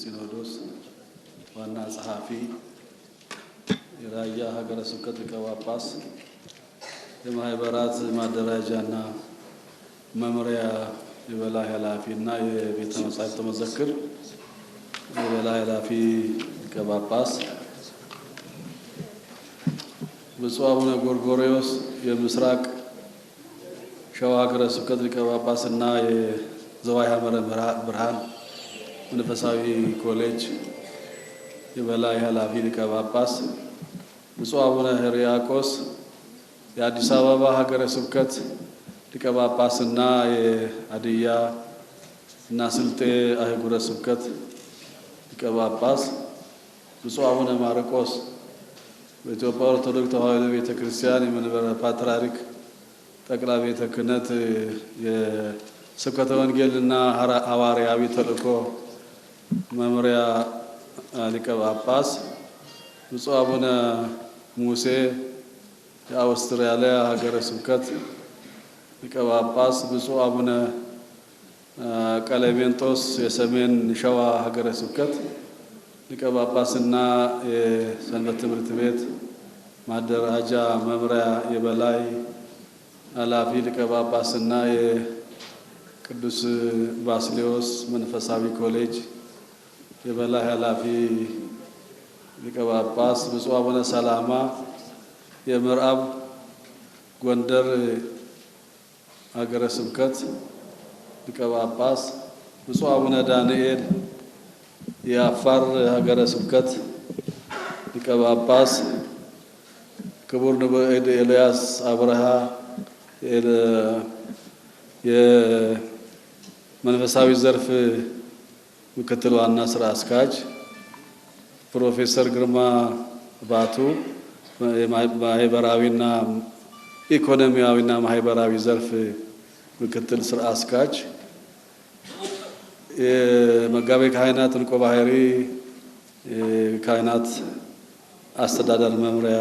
ሲኖዶስ ዋና ጸሐፊ፣ የራያ ሀገረ ስብከት ሊቀ ጳጳስ፣ የማህበራት ማደራጃና መምሪያ የበላይ ኃላፊና የቤተ መጻሕፍት መዘክር የበላይ ኃላፊ ሊቀ ጳጳስ፣ ብፁዕ አቡነ ጎርጎርዮስ የምስራቅ ሸዋ ሀገረ ስብከት ሊቀ ጳጳስና የዘዋይ ሐመረ ብርሃን መንፈሳዊ ኮሌጅ የበላይ ኃላፊ ሊቀ ጳጳስ፣ ብፁዕ አቡነ ሕርያቆስ የአዲስ አበባ ሀገረ ስብከት ሊቀ ጳጳስና የሀዲያ እና ስልጤ አህጉረ ስብከት ሊቀ ጳጳስ፣ ብፁዕ አቡነ ማርቆስ በኢትዮጵያ ኦርቶዶክስ ተዋሕዶ ቤተክርስቲያን የመንበረ ፓትርያርክ ጠቅላይ ቤተ ክህነት የስብከተ ወንጌልና ሐዋርያዊ ተልእኮ መምሪያ ሊቀ ጳጳስ፣ ብፁዕ አቡነ ሙሴ የአውስትራሊያ ሀገረ ስብከት ሊቀ ጳጳስ፣ ብፁዕ አቡነ ቀለሜንጦስ የሰሜን ሸዋ ሀገረ ስብከት ሊቀ ጳጳስና የሰንበት ትምህርት ቤት ማደራጃ መምሪያ የበላይ ኃላፊ ሊቀ ጳጳስና የቅዱስ ባስልዮስ መንፈሳዊ ኮሌጅ የበላይ ኃላፊ ሊቀ ጳጳስ፣ ብፁዕ አቡነ ሰላማ የምዕራብ ጎንደር ሀገረ ስብከት ሊቀ ጳጳስ፣ ብፁዕ አቡነ ዳንኤል የአፋር ሀገረ ስብከት ሊቀ ጳጳስ፣ ክቡር ንጉሠ ኤልያስ አብርሃ የመንፈሳዊ ዘርፍ ምክትል ዋና ስራ አስኪያጅ፣ ፕሮፌሰር ግርማ ባቱ ማህበራዊና ኢኮኖሚያዊና ማህበራዊ ዘርፍ ምክትል ስራ አስኪያጅ፣ የመጋቤ ካህናት እንቆ ባህሪ ካህናት አስተዳደር መምሪያ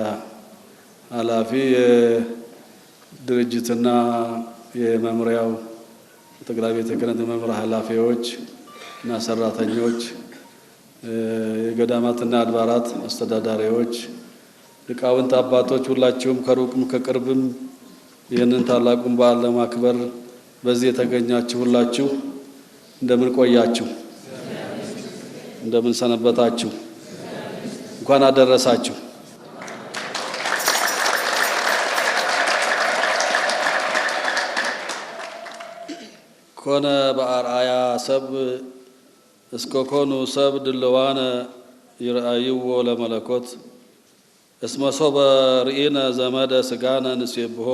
ኃላፊ፣ የድርጅትና የመምሪያው ጠቅላይ ቤተ ክህነት መምሪያ ኃላፊዎች እና ሰራተኞች፣ የገዳማትና አድባራት አስተዳዳሪዎች፣ ሊቃውንት አባቶች፣ ሁላችሁም ከሩቅም ከቅርብም ይህንን ታላቁን በዓል ለማክበር በዚህ የተገኛችሁ ሁላችሁ እንደምን ቆያችሁ? እንደምን ሰነበታችሁ? እንኳን አደረሳችሁ። ኮነ በአርአያ ሰብ እስከ ኮኑ ሰብ ድልዋነ ይርአይዎ ለመለኮት እስመ ሶበ ርኢነ ዘመደ ስጋነ ንሴብሖ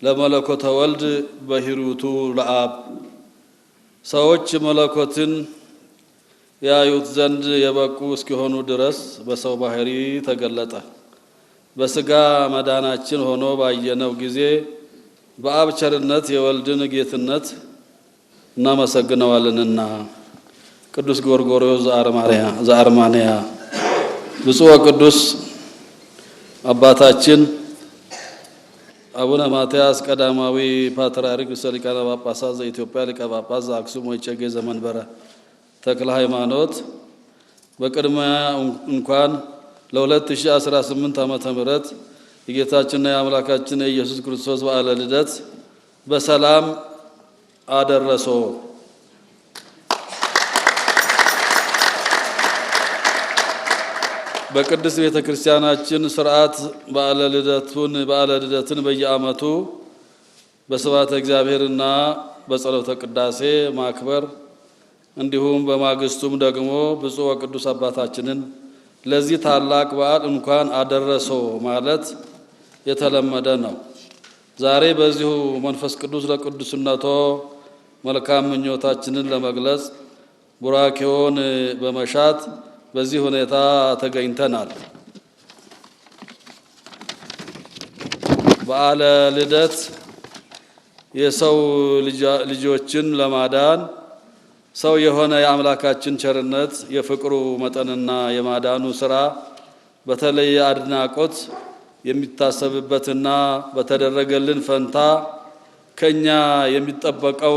ለመለኮተ ወልድ በሂሩቱ ለአብ። ሰዎች መለኮትን ያዩት ዘንድ የበቁ እስኪሆኑ ድረስ በሰው ባህሪ ተገለጠ። በስጋ መዳናችን ሆኖ ባየነው ጊዜ በአብ ቸርነት የወልድን ጌትነት እናመሰግነዋለንና። ቅዱስ ጎርጎርዮስ ዘአርማንያ። ብፁዕ ወቅዱስ አባታችን አቡነ ማትያስ ቀዳማዊ ፓትርያርክ ርዕሰ ሊቃነ ጳጳሳት ዘኢትዮጵያ ሊቀ ጳጳስ ዘአክሱም ወዕጨጌ ዘመንበረ ተክለ ሃይማኖት፣ በቅድሚያ እንኳን ለ2018 ዓመተ ምህረት የጌታችንና የአምላካችን የኢየሱስ ክርስቶስ በዓለ ልደት በሰላም አደረሶ። በቅድስት ቤተ ክርስቲያናችን ሥርዓት በዓለ ልደትን በየዓመቱ በስብሐተ እግዚአብሔርና በጸሎተ ቅዳሴ ማክበር እንዲሁም በማግስቱም ደግሞ ብፁዕ ወቅዱስ አባታችንን ለዚህ ታላቅ በዓል እንኳን አደረሶ ማለት የተለመደ ነው። ዛሬ በዚሁ መንፈስ ቅዱስ ለቅዱስነቶ መልካም ምኞታችንን ለመግለጽ ቡራኬውን በመሻት በዚህ ሁኔታ ተገኝተናል። በዓለ ልደት የሰው ልጆችን ለማዳን ሰው የሆነ የአምላካችን ቸርነት የፍቅሩ መጠንና የማዳኑ ሥራ በተለይ አድናቆት የሚታሰብበትና በተደረገልን ፈንታ ከኛ የሚጠበቀው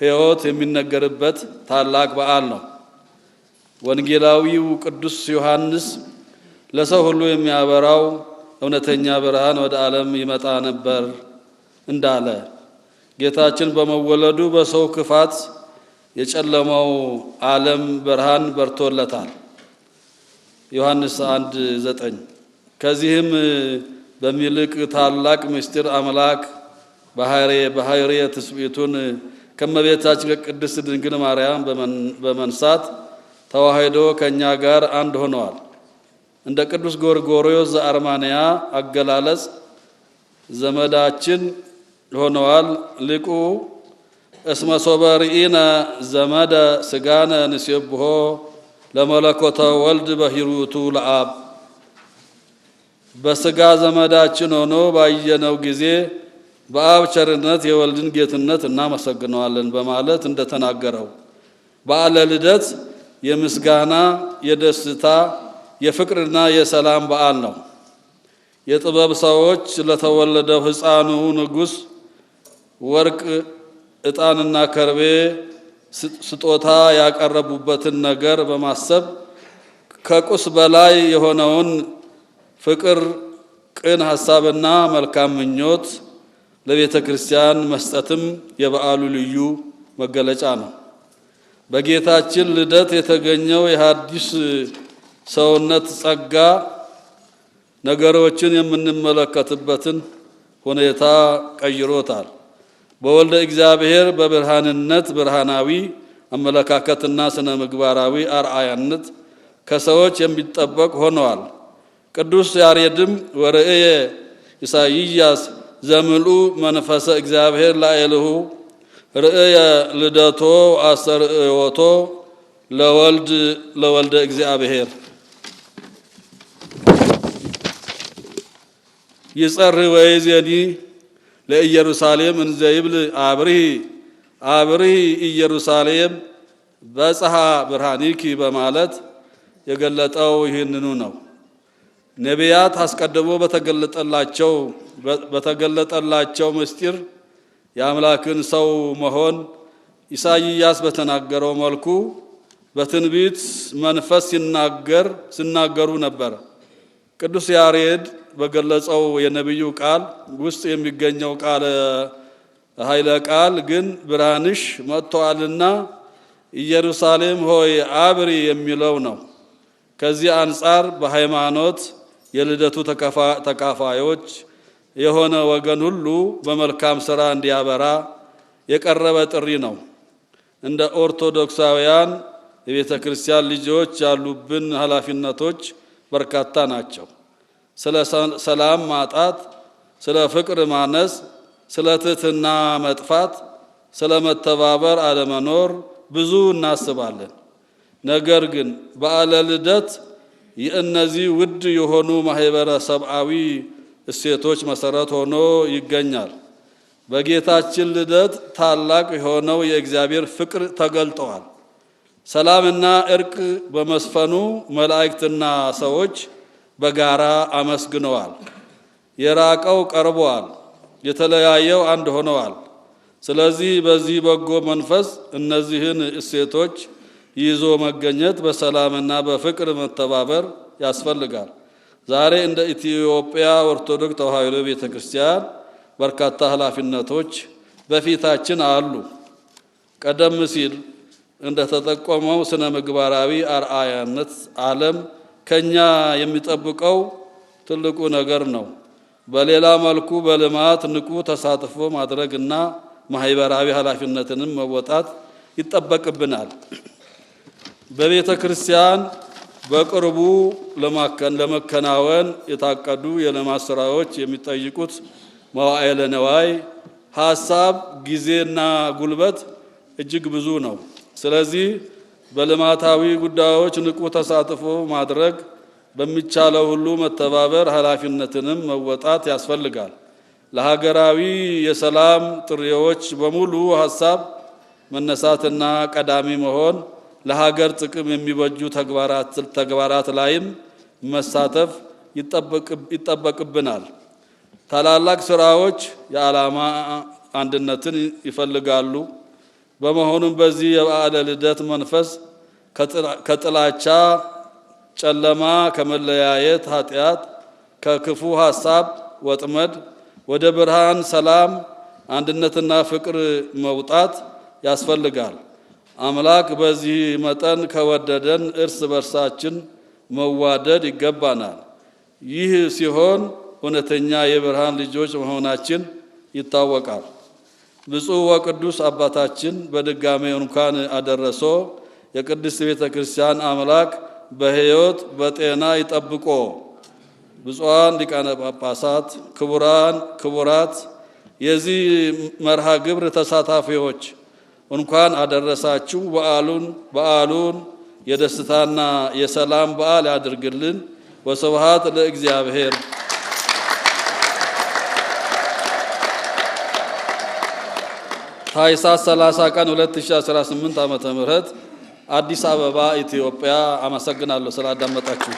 ሕይወት የሚነገርበት ታላቅ በዓል ነው። ወንጌላዊው ቅዱስ ዮሐንስ ለሰው ሁሉ የሚያበራው እውነተኛ ብርሃን ወደ ዓለም ይመጣ ነበር እንዳለ ጌታችን በመወለዱ በሰው ክፋት የጨለማው ዓለም ብርሃን በርቶለታል። ዮሐንስ 1:9 ከዚህም በሚልቅ ታላቅ ምስጢር አምላክ ባህርየ ትስብእቱን ከመቤታችን ቅድስት ድንግል ማርያም በመንሳት ተዋህዶ ከኛ ጋር አንድ ሆነዋል። እንደ ቅዱስ ጎርጎርዮስ ዘአርማንያ አገላለጽ ዘመዳችን ሆነዋል። ሊቁ እስመ ሶበርኢነ ዘመደ ስጋነ ንሴብሖ ለመለኮተ ወልድ በሂሩቱ ለአብ በስጋ ዘመዳችን ሆኖ ባየነው ጊዜ በአብ ቸርነት የወልድን ጌትነት እናመሰግነዋለን በማለት እንደተናገረው በዓለ ልደት የምስጋና የደስታ የፍቅርና የሰላም በዓል ነው። የጥበብ ሰዎች ለተወለደው ሕፃኑ ንጉሥ ወርቅ ዕጣንና ከርቤ ስጦታ ያቀረቡበትን ነገር በማሰብ ከቁስ በላይ የሆነውን ፍቅር፣ ቅን ሐሳብና መልካም ምኞት ለቤተ ክርስቲያን መስጠትም የበዓሉ ልዩ መገለጫ ነው። በጌታችን ልደት የተገኘው የሐዲስ ሰውነት ጸጋ ነገሮችን የምንመለከትበትን ሁኔታ ቀይሮታል። በወልደ እግዚአብሔር በብርሃንነት ብርሃናዊ አመለካከትና ስነ ምግባራዊ አርአያነት ከሰዎች የሚጠበቅ ሆነዋል። ቅዱስ ያሬድም ወርእየ ኢሳይያስ ዘምልኡ መንፈሰ እግዚአብሔር ላዕሌሁ ርእየ ልደቶ አስተርእዮቶ ለወልደ እግዚአብሔር ይጸርህ ወይዜኒ ለኢየሩሳሌም እንዘ ይብል አብሪ ኢየሩሳሌም በፀሐ ብርሃኒኪ በማለት የገለጠው ይህንኑ ነው። ነቢያት አስቀድሞ በተገለጠላቸው ምስጢር የአምላክን ሰው መሆን ኢሳይያስ በተናገረው መልኩ በትንቢት መንፈስ ሲናገሩ ነበር። ቅዱስ ያሬድ በገለጸው የነቢዩ ቃል ውስጥ የሚገኘው ቃል ኃይለ ቃል ግን ብርሃንሽ መጥቷልና ኢየሩሳሌም ሆይ አብሪ የሚለው ነው። ከዚህ አንጻር በሃይማኖት የልደቱ ተካፋዮች የሆነ ወገን ሁሉ በመልካም ሥራ እንዲያበራ የቀረበ ጥሪ ነው። እንደ ኦርቶዶክሳውያን የቤተ ክርስቲያን ልጆች ያሉብን ኃላፊነቶች በርካታ ናቸው። ስለ ሰላም ማጣት፣ ስለ ፍቅር ማነስ፣ ስለ ትሕትና መጥፋት፣ ስለ መተባበር አለመኖር ብዙ እናስባለን። ነገር ግን በዓለ ልደት የእነዚህ ውድ የሆኑ ማህበረሰባዊ እሴቶች መሰረት ሆኖ ይገኛል። በጌታችን ልደት ታላቅ የሆነው የእግዚአብሔር ፍቅር ተገልጧል። ሰላምና እርቅ በመስፈኑ መላእክትና ሰዎች በጋራ አመስግነዋል። የራቀው ቀርቧል፣ የተለያየው አንድ ሆነዋል። ስለዚህ በዚህ በጎ መንፈስ እነዚህን እሴቶች ይዞ መገኘት በሰላምና በፍቅር መተባበር ያስፈልጋል። ዛሬ እንደ ኢትዮጵያ ኦርቶዶክስ ተዋሕዶ ቤተክርስቲያን በርካታ ኃላፊነቶች በፊታችን አሉ። ቀደም ሲል እንደተጠቆመው ስነ ምግባራዊ አርአያነት ዓለም ከኛ የሚጠብቀው ትልቁ ነገር ነው። በሌላ መልኩ በልማት ንቁ ተሳትፎ ማድረግና ማህበራዊ ኃላፊነትንም መወጣት ይጠበቅብናል። በቤተ ክርስቲያን በቅርቡ ለመከናወን የታቀዱ የልማት ስራዎች የሚጠይቁት መዋዕለ ነዋይ፣ ሐሳብ፣ ጊዜና ጉልበት እጅግ ብዙ ነው። ስለዚህ በልማታዊ ጉዳዮች ንቁ ተሳትፎ ማድረግ በሚቻለው ሁሉ መተባበር ኃላፊነትንም መወጣት ያስፈልጋል። ለሀገራዊ የሰላም ጥሪዎች በሙሉ ሐሳብ መነሳትና ቀዳሚ መሆን ለሀገር ጥቅም የሚበጁ ተግባራት ላይም መሳተፍ ይጠበቅብናል። ታላላቅ ስራዎች የዓላማ አንድነትን ይፈልጋሉ። በመሆኑም በዚህ የበዓለ ልደት መንፈስ ከጥላቻ ጨለማ፣ ከመለያየት ኃጢአት፣ ከክፉ ሐሳብ ወጥመድ ወደ ብርሃን ሰላም፣ አንድነትና ፍቅር መውጣት ያስፈልጋል። አምላክ በዚህ መጠን ከወደደን እርስ በርሳችን መዋደድ ይገባናል። ይህ ሲሆን እውነተኛ የብርሃን ልጆች መሆናችን ይታወቃል። ብፁዕ ወቅዱስ አባታችን በድጋሜ እንኳን አደረሶ። የቅድስት ቤተ ክርስቲያን አምላክ በሕይወት በጤና ይጠብቆ። ብፁዓን ሊቃነ ጳጳሳት፣ ክቡራን ክቡራት፣ የዚህ መርሃ ግብር ተሳታፊዎች እንኳን አደረሳችሁ። በዓሉን የደስታና የሰላም በዓል ያድርግልን። ወስብሐት ለእግዚአብሔር። ታኅሳስ 30 ቀን 2018 ዓመተ ምህረት አዲስ አበባ ኢትዮጵያ። አመሰግናለሁ ስላዳመጣችሁ።